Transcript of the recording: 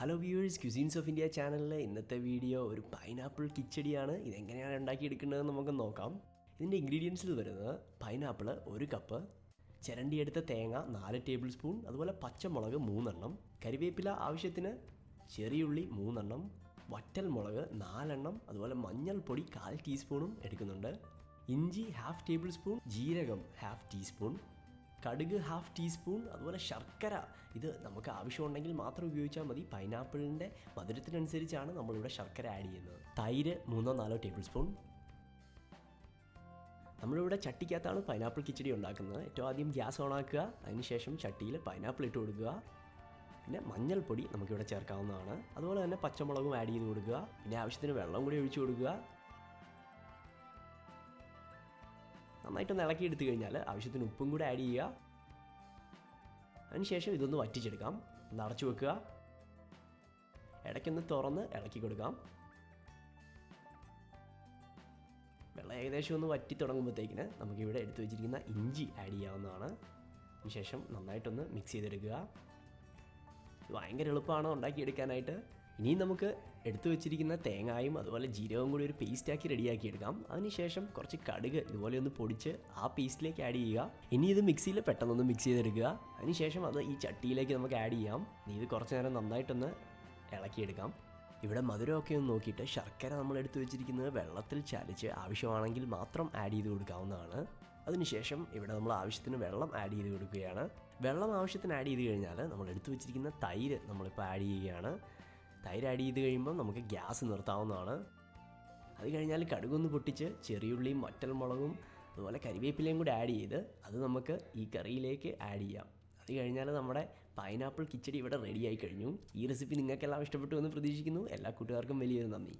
Hello viewers, cuisines of India ചാനലിലെ ഇന്നത്തെ video ഒരു പൈനാപ്പിൾ കിച്ചടിയാണ്. ഇതെങ്ങനെയാണ് ഉണ്ടാക്കിയെടുക്കേണ്ടതെന്ന് നമുക്ക് നോക്കാം. ഇതിൻ്റെ ഇൻഗ്രീഡിയൻസിൽ വരുന്നത് പൈനാപ്പിൾ 1 കപ്പ്, ചിരണ്ടിയെടുത്ത തേങ്ങ 4 ടേബിൾ സ്പൂൺ, അതുപോലെ പച്ചമുളക് 3 എണ്ണം, കരിവേപ്പില ആവശ്യത്തിന്, ചെറിയുള്ളി 3 എണ്ണം, വറ്റൽ മുളക് 4 എണ്ണം, അതുപോലെ മഞ്ഞൾപ്പൊടി 1/4 ടീസ്പൂണും എടുക്കുന്നുണ്ട്, ഇഞ്ചി 1/2 ടേബിൾ സ്പൂൺ, ജീരകം 1/2 ടീസ്പൂൺ, കടുക് 1/2 ടീസ്പൂൺ, അതുപോലെ ശർക്കര ഇത് നമുക്ക് ആവശ്യമുണ്ടെങ്കിൽ മാത്രം ഉപയോഗിച്ചാൽ മതി. പൈനാപ്പിളിൻ്റെ മധുരത്തിനനുസരിച്ചാണ് നമ്മളിവിടെ ശർക്കര ആഡ് ചെയ്യുന്നത്. തൈര് 3-4 ടേബിൾ സ്പൂൺ. നമ്മളിവിടെ ചട്ടിക്കകത്താണ് പൈനാപ്പിൾ കിച്ചടി ഉണ്ടാക്കുന്നത്. ഏറ്റവും ആദ്യം ഗ്യാസ് ഓൺ ആക്കുക, അതിനുശേഷം ചട്ടിയിൽ പൈനാപ്പിൾ ഇട്ട് കൊടുക്കുക. പിന്നെ മഞ്ഞൾപ്പൊടി നമുക്കിവിടെ ചേർക്കാവുന്നതാണ്. അതുപോലെ തന്നെ പച്ചമുളകും ആഡ് ചെയ്ത് കൊടുക്കുക. പിന്നെ ആവശ്യത്തിന് വെള്ളം കൂടി ഒഴിച്ചു കൊടുക്കുക. നന്നായിട്ടൊന്ന് ഇളക്കി എടുത്തു കഴിഞ്ഞാൽ ആവശ്യത്തിന് ഉപ്പും കൂടി ആഡ് ചെയ്യുക. അതിനുശേഷം ഇതൊന്ന് വറ്റിച്ചെടുക്കാം. ഒന്ന് അടച്ചു വെക്കുക. ഇടയ്ക്കൊന്ന് തുറന്ന് ഇളക്കി കൊടുക്കാം. വെള്ളം ഏകദേശം ഒന്ന് വറ്റി തുടങ്ങുമ്പോഴത്തേക്കിന് നമുക്കിവിടെ എടുത്തു വെച്ചിരിക്കുന്ന ഇഞ്ചി ആഡ് ചെയ്യാവുന്നതാണ്. അതിനുശേഷം നന്നായിട്ടൊന്ന് മിക്സ് ചെയ്തെടുക്കുക. ഇത് ഭയങ്കര എളുപ്പമാണ് ഉണ്ടാക്കിയെടുക്കാനായിട്ട്. ഇനിയും നമുക്ക് എടുത്തു വെച്ചിരിക്കുന്ന തേങ്ങായും അതുപോലെ ജീരകവും കൂടി ഒരു പേസ്റ്റാക്കി റെഡിയാക്കി എടുക്കാം. അതിനുശേഷം കുറച്ച് കടുക് ഇതുപോലെ ഒന്ന് പൊടിച്ച് ആ പേസ്റ്റിലേക്ക് ആഡ് ചെയ്യുക. ഇനി ഇത് മിക്സിയിൽ പെട്ടെന്നൊന്ന് മിക്സ് ചെയ്തെടുക്കുക. അതിനുശേഷം അത് ഈ ചട്ടിയിലേക്ക് നമുക്ക് ആഡ് ചെയ്യാം. ഇത് കുറച്ച് നേരം നന്നായിട്ടൊന്ന് ഇളക്കിയെടുക്കാം. ഇവിടെ മധുരമൊക്കെ ഒന്ന് നോക്കിയിട്ട് ശർക്കര നമ്മൾ എടുത്തു വെച്ചിരിക്കുന്നത് വെള്ളത്തിൽ ചാലിച്ച് ആവശ്യമാണെങ്കിൽ മാത്രം ആഡ് ചെയ്ത് കൊടുക്കാവുന്നതാണ്. അതിനുശേഷം ഇവിടെ നമ്മൾ ആവശ്യത്തിന് വെള്ളം ആഡ് ചെയ്ത് കൊടുക്കുകയാണ്. വെള്ളം ആവശ്യത്തിന് ആഡ് ചെയ്ത് കഴിഞ്ഞാൽ നമ്മൾ എടുത്തു വെച്ചിരിക്കുന്ന തൈര് നമ്മളിപ്പോൾ ആഡ് ചെയ്യുകയാണ്. തൈര് ആഡ് ചെയ്ത് കഴിയുമ്പോൾ നമുക്ക് ഗ്യാസ് നിർത്താവുന്നതാണ്. അത് കഴിഞ്ഞാൽ കടുകൊന്ന് പൊട്ടിച്ച് ചെറിയുള്ളിയും വറ്റൽമുളകും അതുപോലെ കരിവേപ്പിലയും കൂടി ആഡ് ചെയ്ത് അത് നമുക്ക് ഈ കറിയിലേക്ക് ആഡ് ചെയ്യാം. അത് കഴിഞ്ഞാൽ നമ്മുടെ പൈനാപ്പിൾ കിച്ചടി ഇവിടെ റെഡിയായി കഴിഞ്ഞു. ഈ റെസിപ്പി നിങ്ങൾക്കെല്ലാം ഇഷ്ടപ്പെട്ടു എന്ന് പ്രതീക്ഷിക്കുന്നു. എല്ലാ കൂട്ടുകാർക്കും വലിയൊരു നന്ദി.